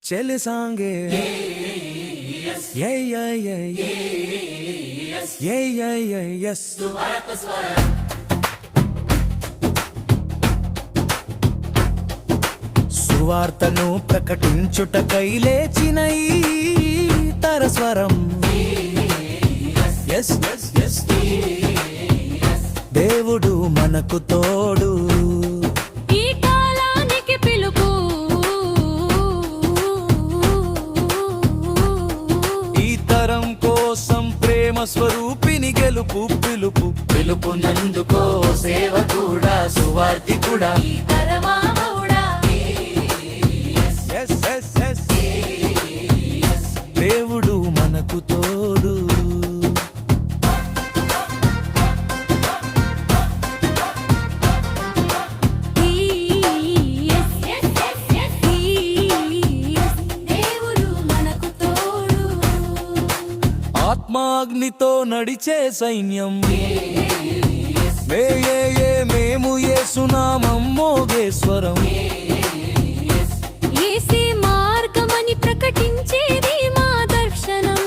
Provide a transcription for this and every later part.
చెలిసాంగే సువార్తను ప్రకటించుటకై లేచిన ఈ తరస్వరం దేవుడు మనకు తోడు స్వరూపిని గెలుపు పిలుపు పిలుపునందుకో సేవకుడా సువార్తికుడా దేవుడు మనకు తోడు ఆత్మాగ్నితో నడిచే సైన్యం మేము యేసునామం మోగే స్వరం యేసే మార్గమని ప్రకటించేది మా దర్శనం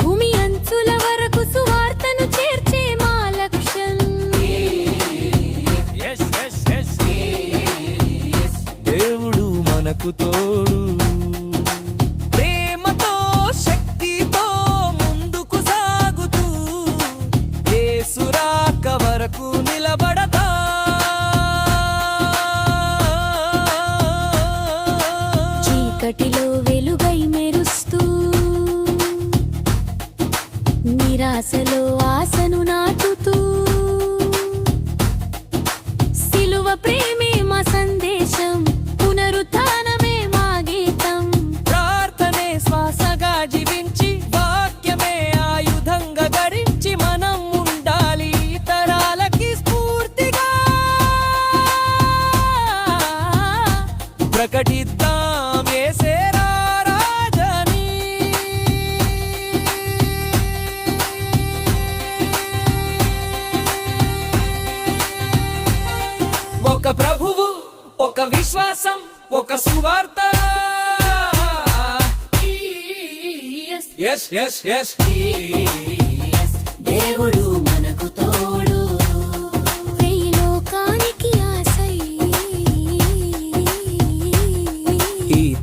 భూమి అంచుల వరకు సువార్తను చేర్చే మా లక్ష్యం దేవుడు మనకు తోడు నిలబడతా చీకటిలో వెలుగై మెరుస్తూ నిరాశలో ఆశను నాటుతూ సిలువ ప్రేమే మా సందేశం పునరుత్థానమే మా గీతం ప్రార్థనే శ్వాసగా జీవించి వాక్యమే ఆయుధంగా ధరించి మనం ఉండాలి ప్రకటిద్దాం యేసే రాజని ఒక ప్రభువు ఒక విశ్వాసం ఒక సువార్త దేవుడు మనకు తోడు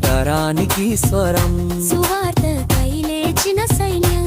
తరానికి స్వరం సువార్త కై లేచిన సైన్యం